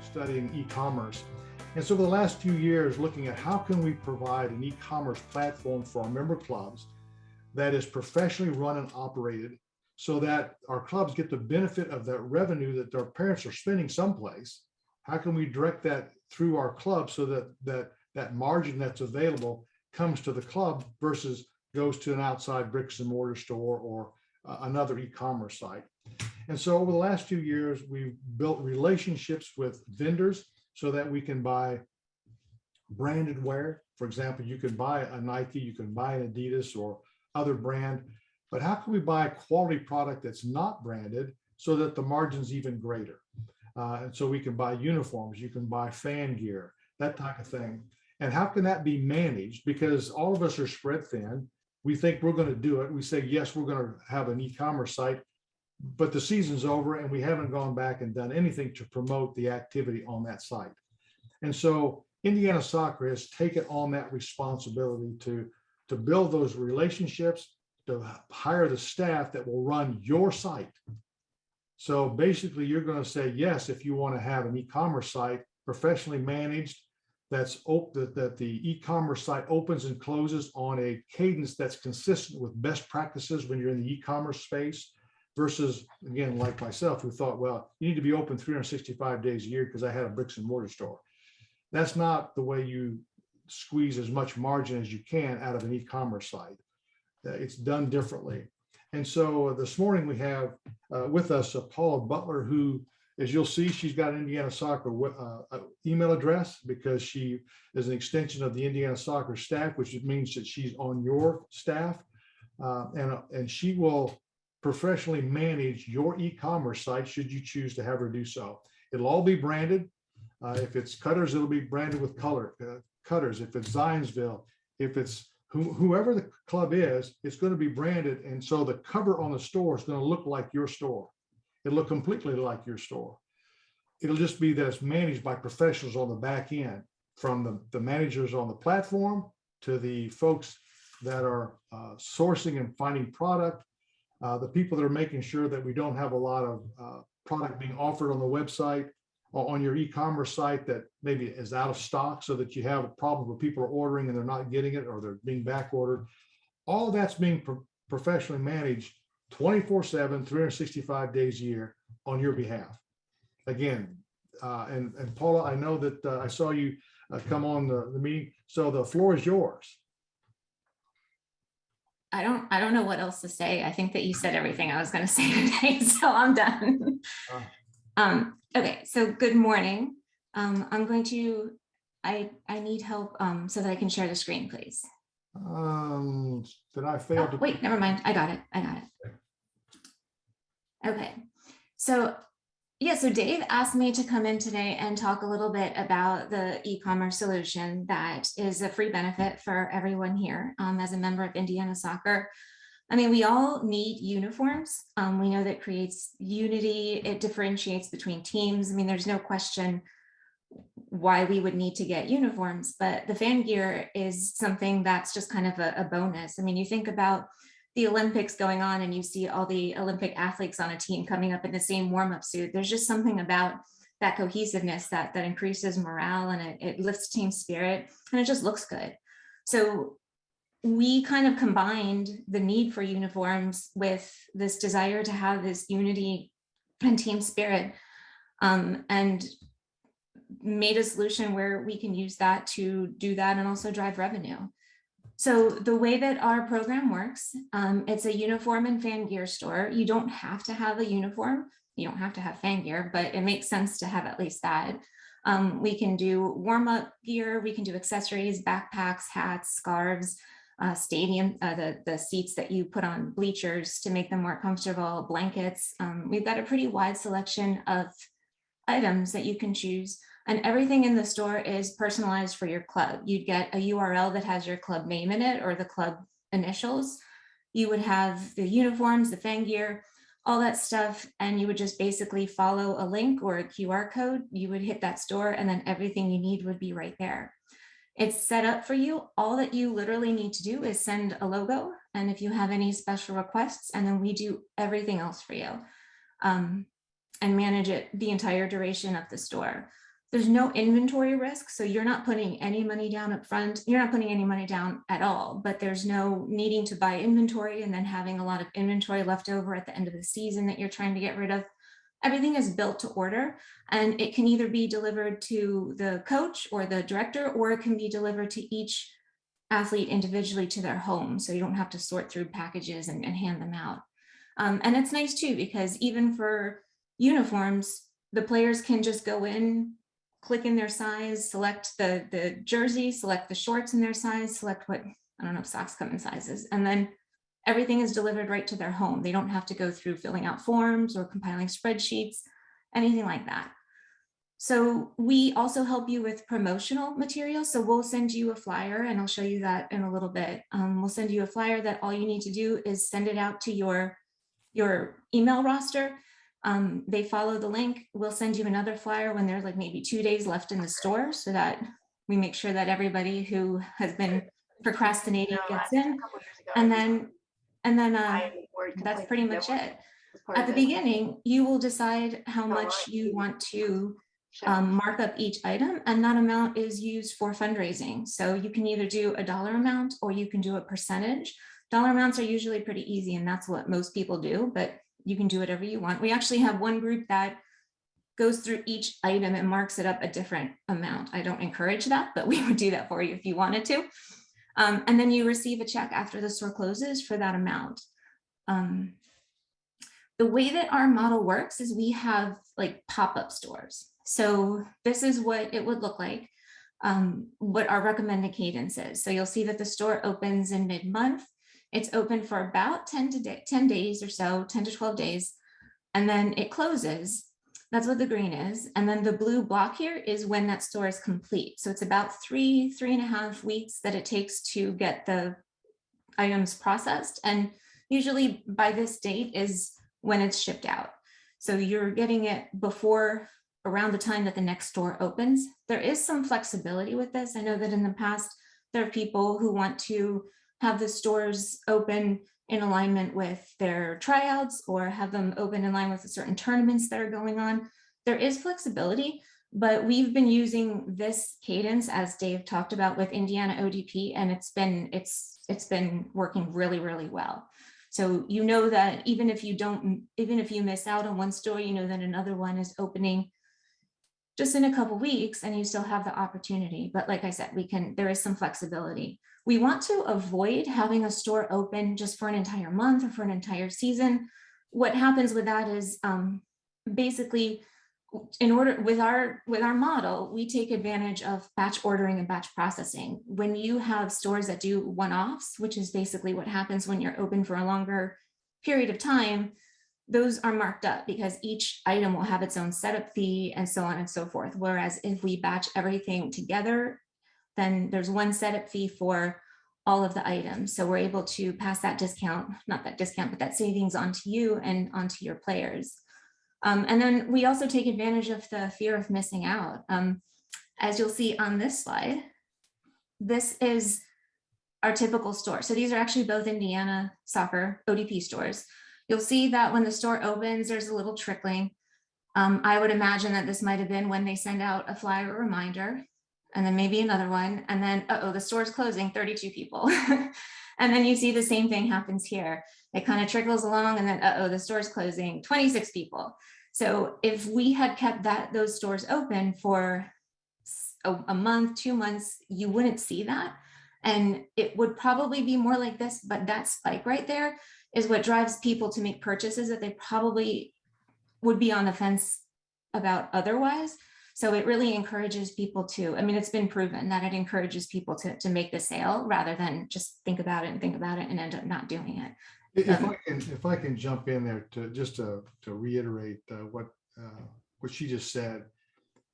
studying e-commerce. And so for the last few years, looking at how can we provide an e-commerce platform for our member clubs that is professionally run and operated so that our clubs get the benefit of that revenue that their parents are spending someplace. How can we direct that through our club so that margin that's available comes to the club versus goes to an outside bricks and mortar store or another e-commerce site. And so over the last few years, we've built relationships with vendors so that we can buy branded wear. For example, you can buy a Nike, you can buy an Adidas or other brand, but how can we buy a quality product that's not branded so that the margin's even greater? And so we can buy uniforms, you can buy fan gear, that type of thing. And how can that be managed? Because all of us are spread thin. We think we're going to do it. We say, yes, we're going to have an e-commerce site, but the season's over and we haven't gone back and done anything to promote the activity on that site. And so Indiana Soccer has taken on that responsibility to build those relationships, to hire the staff that will run your site. So basically you're going to say, yes, if you want to have an e-commerce site professionally managed, that the e-commerce site opens and closes on a cadence that's consistent with best practices when you're in the e-commerce space, versus, again, like myself, who thought, well, you need to be open 365 days a year because I had a bricks and mortar store. That's not the way you squeeze as much margin as you can out of an e-commerce site. It's done differently. And so this morning we have with us Paula Butler, who, as you'll see, she's got an Indiana Soccer email address because she is an extension of the Indiana Soccer staff, which means that she's on your staff. And she will professionally manage your e-commerce site should you choose to have her do so. It'll all be branded. If it's Cutters, it'll be branded with Cutters. If it's Zionsville, if it's whoever the club is, it's going to be branded. And so the cover on the store is going to look like your store. It'll look completely like your store. It'll just be that it's managed by professionals on the back end, from the managers on the platform to the folks that are sourcing and finding product, the people that are making sure that we don't have a lot of product being offered on the website or on your e-commerce site that maybe is out of stock, so that you have a problem where people are ordering and they're not getting it or they're being back ordered. All that's being professionally managed 24/7, 365 days a year on your behalf. Again, and Paula, I know that I saw you come on the meeting, so the floor is yours. I don't know what else to say. I think that you said everything I was going to say today, so I'm done. Okay, so good morning. I'm going to, I need help so that I can share the screen, please. Did I fail to? Wait, never mind. I got it. Okay, so yeah, so Dave asked me to come in today and talk a little bit about the e-commerce solution that is a free benefit for everyone here as a member of Indiana Soccer. I mean, we all need uniforms. We know that creates unity. It differentiates between teams. I mean, there's no question why we would need to get uniforms, but the fan gear is something that's just kind of a bonus. I mean, you think about the Olympics going on and you see all the Olympic athletes on a team coming up in the same warm-up suit. There's just something about that cohesiveness that increases morale, and it lifts team spirit, and it just looks good. So we kind of combined the need for uniforms with this desire to have this unity and team spirit, and made a solution where we can use that to do that and also drive revenue. So the way that our program works, it's a uniform and fan gear store. You don't have to have a uniform. You don't have to have fan gear, but it makes sense to have at least that. We can do warm-up gear. We can do accessories, backpacks, hats, scarves, stadium, the seats that you put on bleachers to make them more comfortable, blankets. We've got a pretty wide selection of items that you can choose. And everything in the store is personalized for your club. You'd get a URL that has your club name in it or the club initials. You would have the uniforms, the fan gear, all that stuff. And you would just basically follow a link or a QR code. You would hit that store and then everything you need would be right there. It's set up for you. All that you literally need to do is send a logo. And if you have any special requests, and then we do everything else for you and manage it the entire duration of the store. There's no inventory risk, so you're not putting any money down up front. You're not putting any money down at all, but there's no needing to buy inventory and then having a lot of inventory left over at the end of the season that you're trying to get rid of. Everything is built to order, and it can either be delivered to the coach or the director, or it can be delivered to each athlete individually to their home. So you don't have to sort through packages and hand them out. And it's nice too, because even for uniforms, the players can just go in, click in their size, select the jersey, select the shorts in their size, select what, I don't know if socks come in sizes, and then everything is delivered right to their home. They don't have to go through filling out forms or compiling spreadsheets, anything like that. So we also help you with promotional materials. So we'll send you a flyer, and I'll show you that in a little bit. We'll send you a flyer that all you need to do is send it out to your email roster. They follow the link. We'll send you another flyer when there's like maybe 2 days left in the store, so that we make sure that everybody who has been procrastinating gets in. And then that's pretty much it. At the beginning, you will decide how much you want to mark up each item, and that amount is used for fundraising. So you can either do a dollar amount or you can do a percentage. Dollar amounts are usually pretty easy, and that's what most people do, but you can do whatever you want. We actually have one group that goes through each item and marks it up a different amount. I don't encourage that, but we would do that for you if you wanted to. And then you receive a check after the store closes for that amount. The way that our model works is we have like pop-up stores. So this is what it would look like, what our recommended cadence is. So you'll see that the store opens in mid-month. It's open for about 10 days or so, 10 to 12 days, and then it closes. That's what the green is. And then the blue block here is when that store is complete. So it's about 3.5 weeks that it takes to get the items processed. And usually by this date is when it's shipped out. So you're getting it before, around the time that the next store opens. There is some flexibility with this. I know that in the past, there are people who want to have the stores open in alignment with their tryouts or have them open in line with certain tournaments that are going on. There is flexibility, but we've been using this cadence, as Dave talked about, with Indiana ODP, and it's been working really, really well. So you know that even if you miss out on one store, you know that another one is opening just in a couple weeks, and you still have the opportunity. But like I said, there is some flexibility. We want to avoid having a store open just for an entire month or for an entire season. What happens with that is basically, with our model, we take advantage of batch ordering and batch processing. When you have stores that do one-offs, which is basically what happens when you're open for a longer period of time, those are marked up because each item will have its own setup fee and so on and so forth. Whereas if we batch everything together, then there's one setup fee for all of the items. So we're able to pass that discount, not that discount, but that savings onto you and onto your players. And then we also take advantage of the fear of missing out. As you'll see on this slide, this is our typical store. So these are actually both Indiana soccer ODP stores. You'll see that when the store opens, there's a little trickling. I would imagine that this might have been when they send out a flyer reminder, and then maybe another one, and then, the store's closing, 32 people. And then you see the same thing happens here. It kind of trickles along, and then, the store's closing, 26 people. So if we had kept those stores open for a month, 2 months, you wouldn't see that. And it would probably be more like this, but that spike right there is what drives people to make purchases that they probably would be on the fence about otherwise. So it really encourages people to, it's been proven that it encourages people to make the sale rather than just think about it and end up not doing it. If I can jump in there to reiterate what she just said.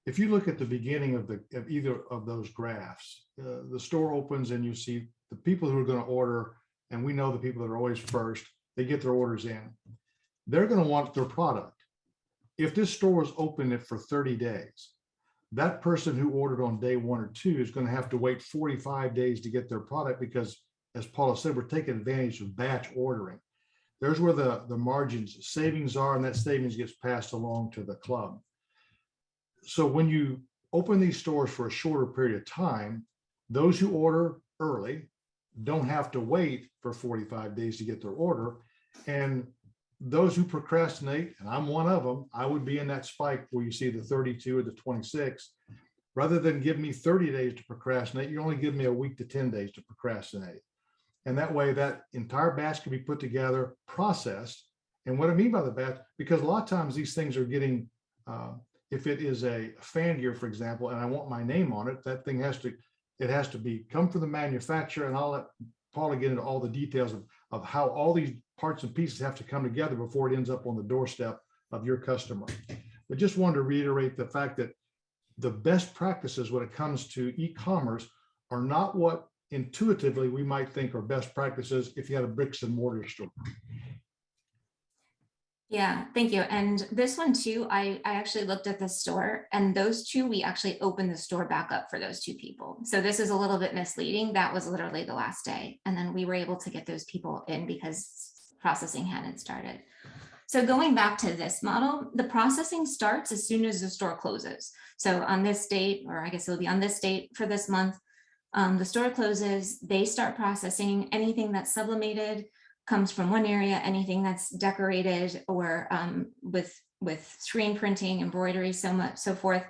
If you look at the beginning of either of those graphs, the store opens and you see the people who are going to order, and we know the people that are always first, they get their orders in. They're going to want their product. If this store is open for 30 days, that person who ordered on day 1 or 2 is going to have to wait 45 days to get their product because, as Paula said, we're taking advantage of batch ordering. There's where the margins savings are, and that savings gets passed along to the club. So when you open these stores for a shorter period of time, those who order early don't have to wait for 45 days to get their order. And those who procrastinate, and I'm one of them, I would be in that spike where you see the 32 or the 26. Rather than give me 30 days to procrastinate, you only give me a week to 10 days to procrastinate. And that way, that entire batch can be put together, processed. And what I mean by the batch, because a lot of times these things are getting, if it is a fan gear, for example, and I want my name on it, that thing has to be come from the manufacturer. And I'll let Paula get into all the details of how all these parts and pieces have to come together before it ends up on the doorstep of your customer. But just wanted to reiterate the fact that the best practices when it comes to e-commerce are not what intuitively we might think are best practices if you had a bricks and mortar store. Yeah, thank you. And this one too, I actually looked at the store, and those two, we actually opened the store back up for those two people. So this is a little bit misleading. That was literally the last day. And then we were able to get those people in because processing hadn't started. So going back to this model, the processing starts as soon as the store closes. So on this date, or I guess it'll be on this date for this month, the store closes, they start processing. Anything that's sublimated comes from one area, anything that's decorated or with screen printing, embroidery, so forth,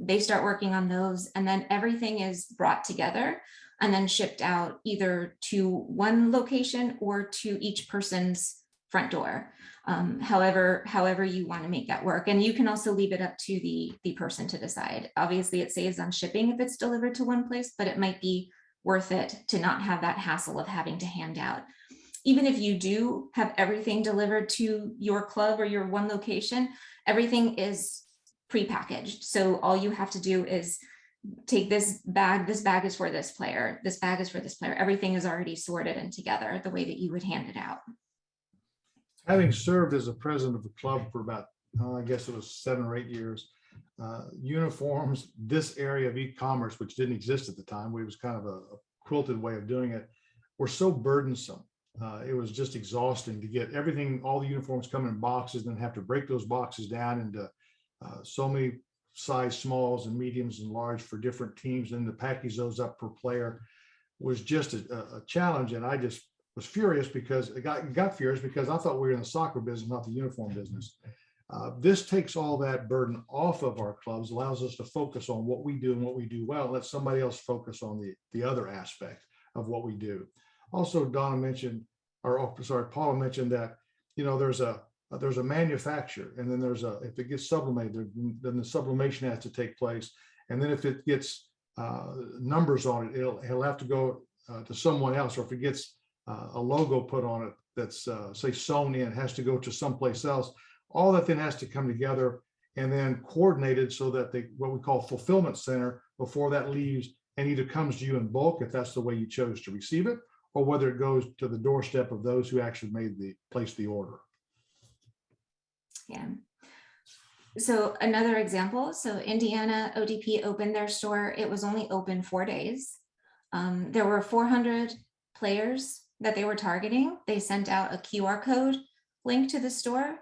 they start working on those, and then everything is brought together and then shipped out either to one location or to each person's front door. However you want to make that work. And you can also leave it up to the person to decide. Obviously it saves on shipping if it's delivered to one place, but it might be worth it to not have that hassle of having to hand out. Even if you do have everything delivered to your club or your one location, everything is prepackaged. So all you have to do is take this bag is for this player, this bag is for this player. Everything is already sorted and together the way that you would hand it out. Having served as a president of the club for about, I guess it was 7 or 8 years, uniforms, this area of e-commerce, which didn't exist at the time, it was kind of a quilted way of doing it, were so burdensome. It was just exhausting to get everything, all the uniforms come in boxes, and then have to break those boxes down into so many size smalls and mediums and large for different teams, and to package those up per player was just a challenge. And I just was furious because got furious because I thought we were in the soccer business, not the uniform business. This takes all that burden off of our clubs, allows us to focus on what we do and what we do well, let somebody else focus on the other aspect of what we do. Also, Paula mentioned that, there's a manufacturer, and then if it gets sublimated, then the sublimation has to take place. And then if it gets numbers on it, it'll have to go to someone else, or if it gets a logo put on it that's say sewn in, has to go to someplace else. All that then has to come together and then coordinated so that what we call fulfillment center, before that leaves and either comes to you in bulk, if that's the way you chose to receive it, or whether it goes to the doorstep of those who actually placed the order. Yeah. So another example, so Indiana ODP opened their store. It was only open 4 days. There were 400 players that they were targeting. They sent out a QR code link to the store.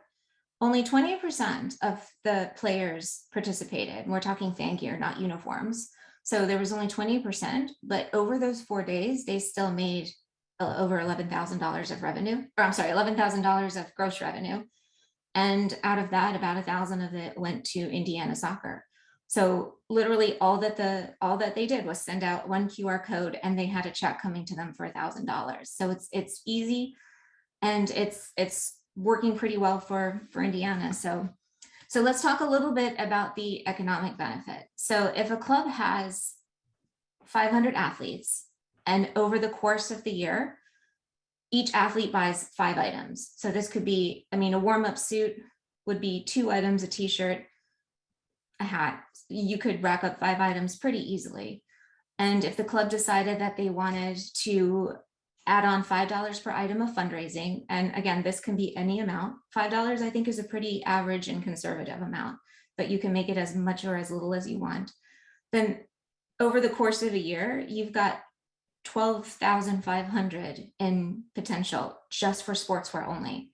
Only 20% of the players participated. We're talking fan gear, not uniforms. So there was only 20%, but over those 4 days, they still made over $11,000 of revenue, or I'm sorry, $11,000 of gross revenue. And out of that, about 1,000 of it went to Indiana soccer. So literally all that they did was send out one QR code, and they had a check coming to them for $1,000. So it's easy, and it's working pretty well for Indiana. So let's talk a little bit about the economic benefit. So if a club has 500 athletes, and over the course of the year, each athlete buys 5 items. So this could be, a warm-up suit would be 2 items, a t-shirt, a hat. You could rack up 5 items pretty easily. And if the club decided that they wanted to add on $5 per item of fundraising, and again, this can be any amount. $5, I think, is a pretty average and conservative amount, but you can make it as much or as little as you want. Then over the course of a year, you've got 12,500 in potential just for sportswear only.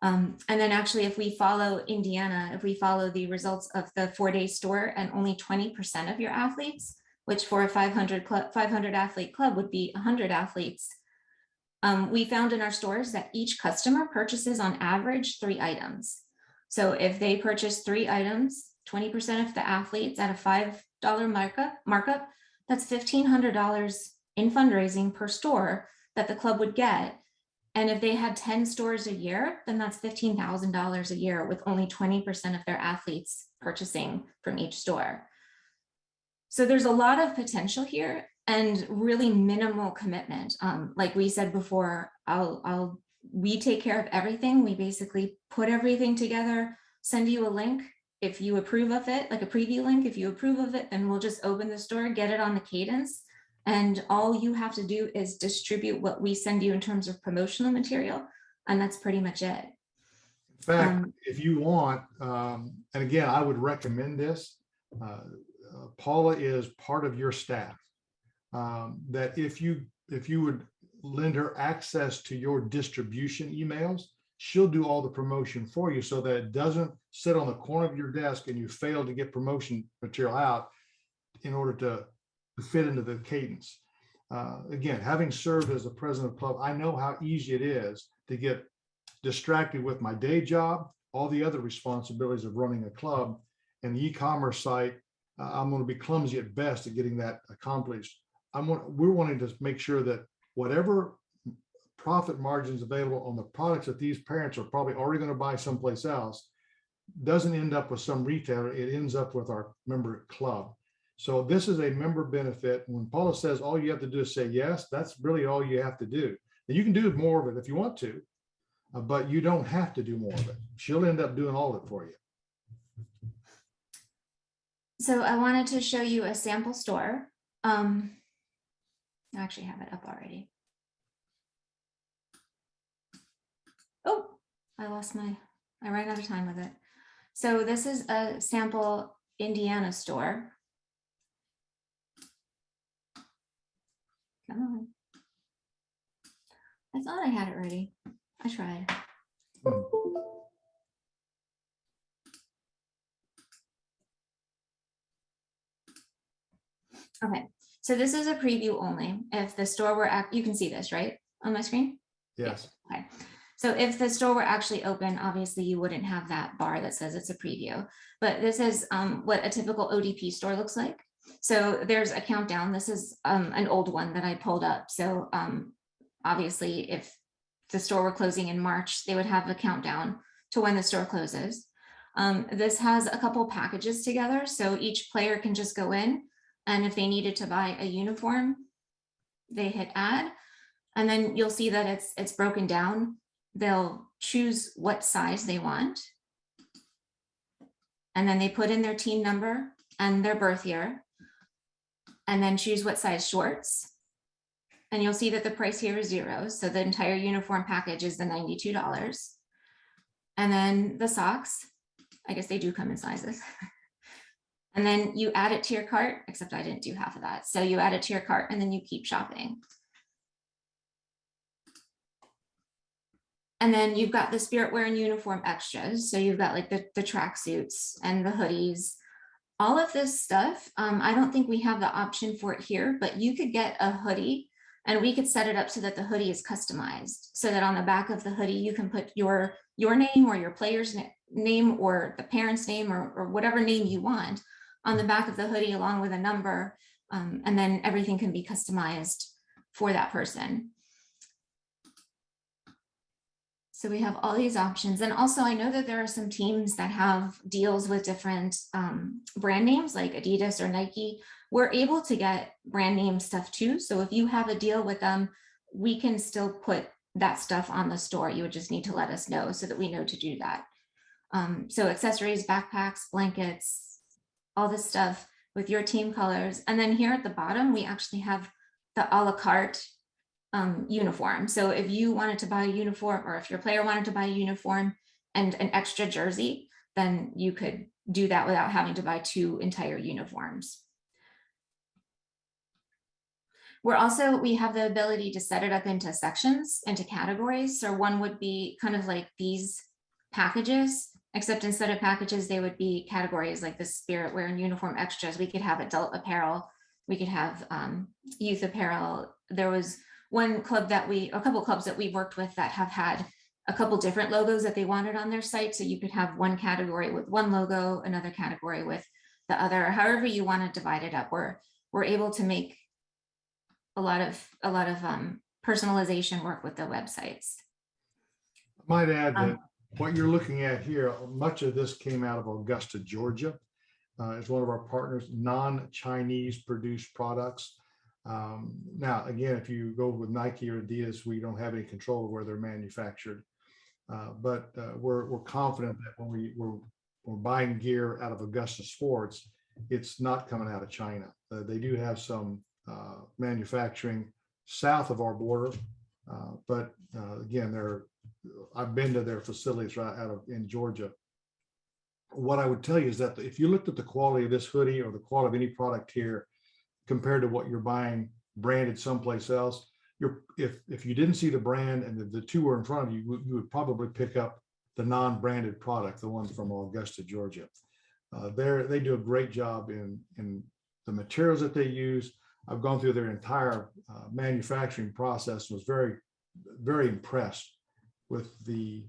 And then actually, if we follow Indiana, if we follow the results of the 4-day store and only 20% of your athletes, which for a 500 athlete club would be 100 athletes, we found in our stores that each customer purchases on average 3 items. So if they purchase 3 items, 20% of the athletes at a $5 markup, that's $1,500 in fundraising per store that the club would get. And if they had 10 stores a year, then that's $15,000 a year with only 20% of their athletes purchasing from each store. So there's a lot of potential here and really minimal commitment. Like we said before, we take care of everything. We basically put everything together, send you a link. If you approve of it, like a preview link, if you approve of it, then we'll just open the store, get it on the Cadence. And all you have to do is distribute what we send you in terms of promotional material. And that's pretty much it. In fact, if you want, and again, I would recommend this, Paula is part of your staff, that if you would lend her access to your distribution emails, she'll do all the promotion for you so that it doesn't sit on the corner of your desk and you fail to get promotion material out in order to fit into the Cadence. Again, having served as the president of the club, I know how easy it is to get distracted with my day job, all the other responsibilities of running a club, and the e-commerce site. I'm going to be clumsy at best at getting that accomplished. We're wanting to make sure that whatever profit margins available on the products that these parents are probably already going to buy someplace else doesn't end up with some retailer. It ends up with our member club. So this is a member benefit. When Paula says all you have to do is say yes, that's really all you have to do. And you can do more of it if you want to, but you don't have to do more of it. She'll end up doing all of it for you. So I wanted to show you a sample store. I actually have it up already. Oh, I ran out of time with it. So this is a sample Indiana store. Come on. I thought I had it ready. I tried. Okay, so this is a preview only. If the store were, you can see this, right, on my screen? Yes. Okay, so if the store were actually open, obviously you wouldn't have that bar that says it's a preview, but this is what a typical ODP store looks like. So there's a countdown. This is an old one that I pulled up. So obviously if the store were closing in March, they would have a countdown to when the store closes. This has a couple packages together. So each player can just go in, and if they needed to buy a uniform, they hit add, and then you'll see that it's broken down. They'll choose what size they want, and then they put in their team number and their birth year, and then choose what size shorts. And you'll see that the price here is $0. So the entire uniform package is the $92. And then the socks, I guess they do come in sizes. And then you add it to your cart, except I didn't do half of that. So you add it to your cart and then you keep shopping. And then you've got the spirit wear and uniform extras. So you've got like the track suits and the hoodies, all of this stuff. I don't think we have the option for it here, but you could get a hoodie and we could set it up so that the hoodie is customized, so that on the back of the hoodie, you can put your name or your player's name or the parent's name or whatever name you want on the back of the hoodie along with a number, and then everything can be customized for that person. So we have all these options. And also I know that there are some teams that have deals with different brand names like Adidas or Nike. We're able to get brand name stuff too. So if you have a deal with them, we can still put that stuff on the store. You would just need to let us know so that we know to do that. So accessories, backpacks, blankets, all this stuff with your team colors. And then here at the bottom, we actually have the a la carte uniform. So if you wanted to buy a uniform, or if your player wanted to buy a uniform and an extra jersey, then you could do that without having to buy 2 entire uniforms. We have the ability to set it up into sections, into categories. So one would be kind of like these packages, except instead of packages, they would be categories like the spirit wear and uniform extras. We could have adult apparel, we could have youth apparel. There was a couple clubs that we worked with that have had a couple different logos that they wanted on their site. So you could have one category with one logo, another category with the other, however you want to divide it up. We're able to make a lot of personalization work with the websites. I might add that what you're looking at here, much of this came out of Augusta, Georgia. It's one of our partners, non-Chinese produced products. Now, again, if you go with Nike or Adidas, we don't have any control of where they're manufactured. But we're confident that when we're buying gear out of Augusta Sports, it's not coming out of China. They do have some manufacturing south of our border, but again, I've been to their facilities right in Georgia. What I would tell you is that if you looked at the quality of this hoodie or the quality of any product here compared to what you're buying branded someplace else, if you didn't see the brand and the two were in front of you, you would probably pick up the non-branded product, the ones from Augusta, Georgia. They do a great job in the materials that they use. I've gone through their entire manufacturing process and was very, very impressed with the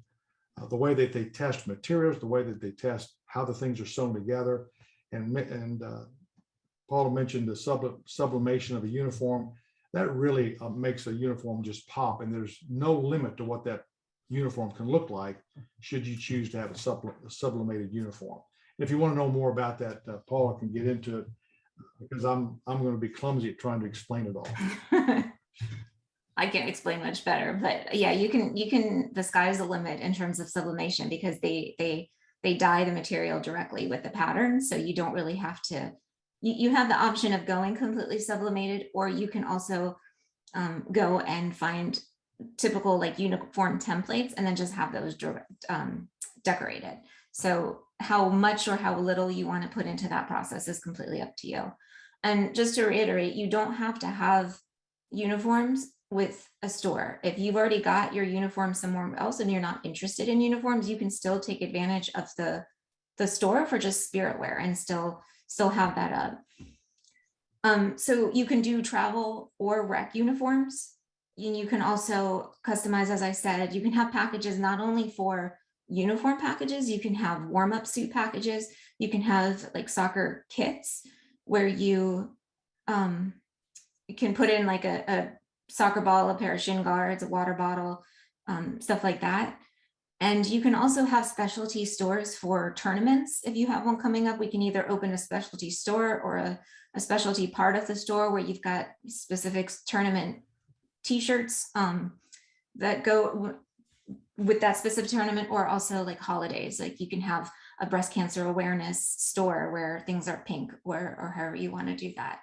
way that they test materials, the way that they test how the things are sewn together. And Paula mentioned the sublimation of a uniform. That really makes a uniform just pop, and there's no limit to what that uniform can look like should you choose to have a sublimated uniform. If you want to know more about that, Paula can get into it, because I'm going to be clumsy at trying to explain it all. I can't explain much better, but yeah, you can, the sky's the limit in terms of sublimation, because they dye the material directly with the pattern. So you don't really have to, you have the option of going completely sublimated, or you can also go and find typical like uniform templates and then just have those decorated. So how much or how little you want to put into that process is completely up to you. And just to reiterate, you don't have to have uniforms with a store. If you've already got your uniform somewhere else and you're not interested in uniforms, you can still take advantage of the store for just spirit wear and still have that up. So you can do travel or rec uniforms. You can also customize, as I said, you can have packages not only for uniform packages, you can have warm-up suit packages, you can have like soccer kits where you can put in like a soccer ball, a pair of shin guards, a water bottle, stuff like that. And you can also have specialty stores for tournaments. If you have one coming up, we can either open a specialty store or a specialty part of the store where you've got specific tournament t-shirts that go with that specific tournament, or also like holidays. Like you can have a breast cancer awareness store where things are pink, or however you want to do that.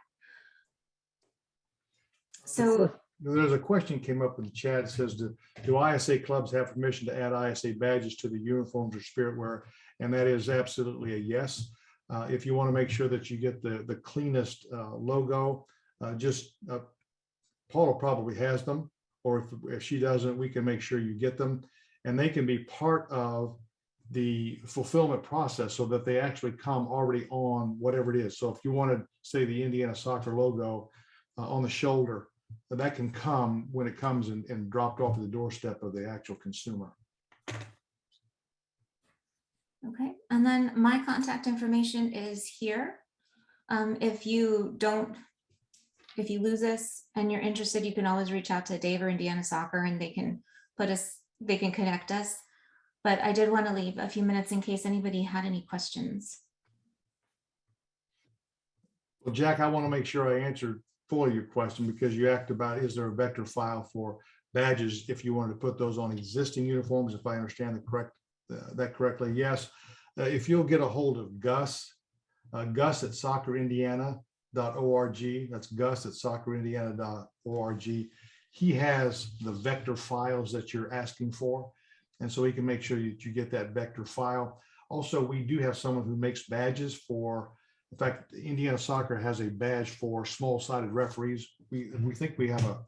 So there's a question came up in the chat. It says, do ISA clubs have permission to add ISA badges to the uniforms or spirit wear? And that is absolutely a yes. If you want to make sure that you get the cleanest logo, Paula probably has them, or if she doesn't, we can make sure you get them, and they can be part of the fulfillment process so that they actually come already on whatever it is. So if you wanted, say, the Indiana soccer logo on the shoulder, that can come when it comes and dropped off at the doorstep of the actual consumer. Okay, and then my contact information is here. If you lose us and you're interested, you can always reach out to Dave or Indiana Soccer, and they can connect us. But I did want to leave a few minutes in case anybody had any questions. Well, Jack, I want to make sure I answered fully your question, because you asked about, is there a vector file for badges if you wanted to put those on existing uniforms? If I understand that correctly, yes. If you'll get a hold of Gus at soccerindiana.org, that's Gus at soccerindiana.org. He has the vector files that you're asking for, and so he can make sure that you get that vector file. Also, we do have someone who makes badges for, in fact, Indiana Soccer has a badge for small-sided referees. We think we have a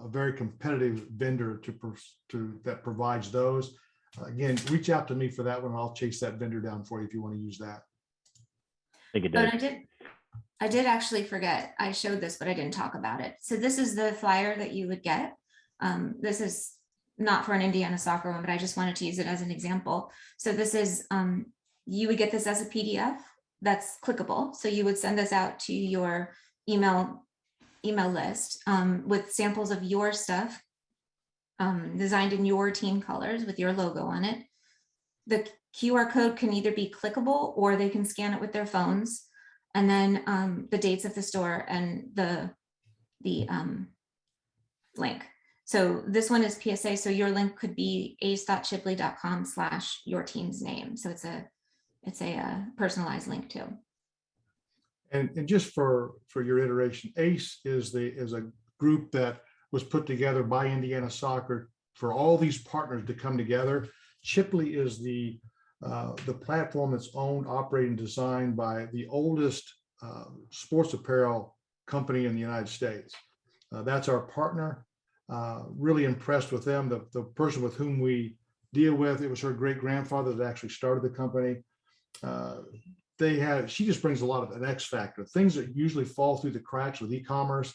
very competitive vendor that provides those. Again, reach out to me for that one. I'll chase that vendor down for you if you want to use that. Thank you, But Dave. I did actually forget, I showed this, but I didn't talk about it. So this is the flyer that you would get. This is not for an Indiana soccer one, but I just wanted to use it as an example. So this is, you would get this as a PDF that's clickable. So you would send this out to your email list with samples of your stuff designed in your team colors with your logo on it. The QR code can either be clickable or they can scan it with their phones. And then the dates of the store and the link. So this one is PSA. So your link could be ace.chipley.com/your team's name. So it's a personalized link too. And just for your iteration, ACE is a group that was put together by Indiana Soccer for all these partners to come together. Chipley is the platform that's owned, operated, and designed by the oldest sports apparel company in the United States. That's our partner. Really impressed with them. The person with whom we deal with, it was her great grandfather that actually started the company. She just brings a lot of an X factor, things that usually fall through the cracks with e-commerce.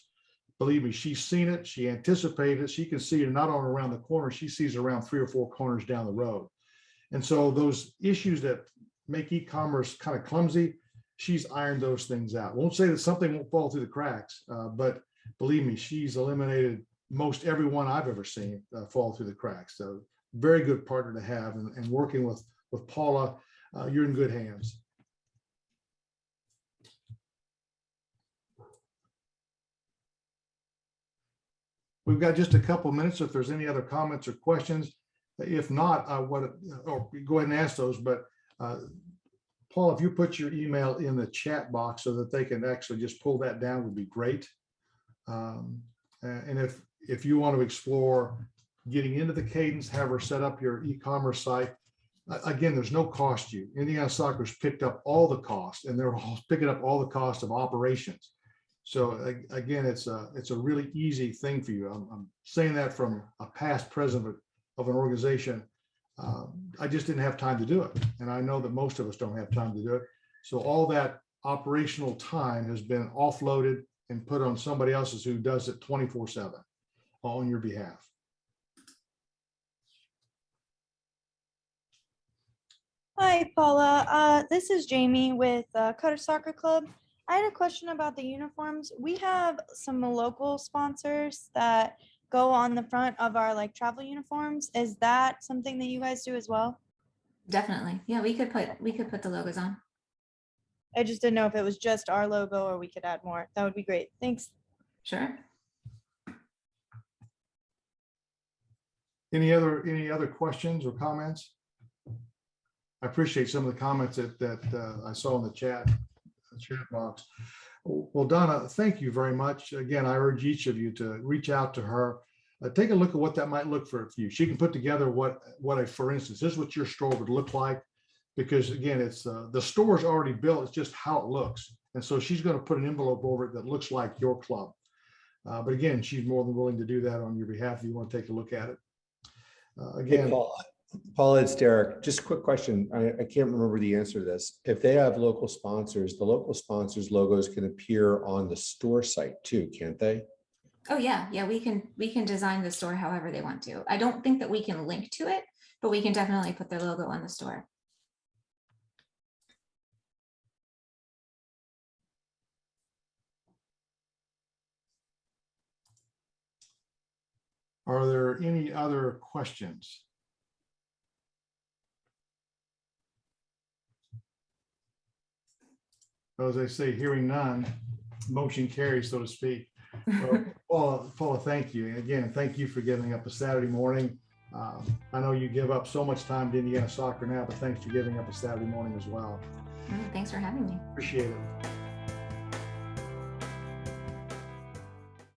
Believe me, she's seen it, she anticipated it, she can see it not only around the corner, she sees it around 3 or 4 corners down the road. And so those issues that make e-commerce kind of clumsy, she's ironed those things out. Won't say that something won't fall through the cracks, but believe me, she's eliminated most everyone I've ever seen fall through the cracks. So very good partner to have, and working with Paula, you're in good hands. We've got just a couple minutes if there's any other comments or questions. If not, go ahead and ask those. But Paul, if you put your email in the chat box so that they can actually just pull that down, would be great. And if you want to explore getting into the Cadence, have her set up your e-commerce site, again, there's no cost to you. Indiana Soccer's picked up all the cost, and they're all picking up all the cost of operations. So again, it's a really easy thing for you. I'm saying that from a past president of an organization. I just didn't have time to do it. And I know that most of us don't have time to do it. So all that operational time has been offloaded and put on somebody else's who does it 24/7 on your behalf. Hi, Paula. This is Jamie with Cutter Soccer Club. I had a question about the uniforms. We have some local sponsors that go on the front of our travel uniforms. Is that something that you guys do as well? Definitely. Yeah, we could put the logos on. I just didn't know if it was just our logo or we could add more. That would be great. Thanks. Sure. Any other questions or comments? I appreciate some of the comments that I saw in the chat box. Well, Donna, thank you very much. Again, I urge each of you to reach out to her. Take a look at what that might look for you. She can put together for instance, this is what your store would look like, because again, it's the store's already built. It's just how it looks. And so she's going to put an envelope over it that looks like your club. But again, she's more than willing to do that on your behalf if you want to take a look at it. Again, Hey, Paul, it's Derek. Just a quick question. I can't remember the answer to this. If they have local sponsors, the local sponsors' logos can appear on the store site too, can't they? Oh yeah, we can design the store however they want to. I don't think that we can link to it, but we can definitely put their logo on the store. are there any other questions? As I say, hearing none, motion carries, so to speak. Well, Paula, thank you. And again, thank you for giving up a Saturday morning. I know you give up so much time to Indiana Soccer now, but thanks for giving up a Saturday morning as well. Thanks for having me. Appreciate it.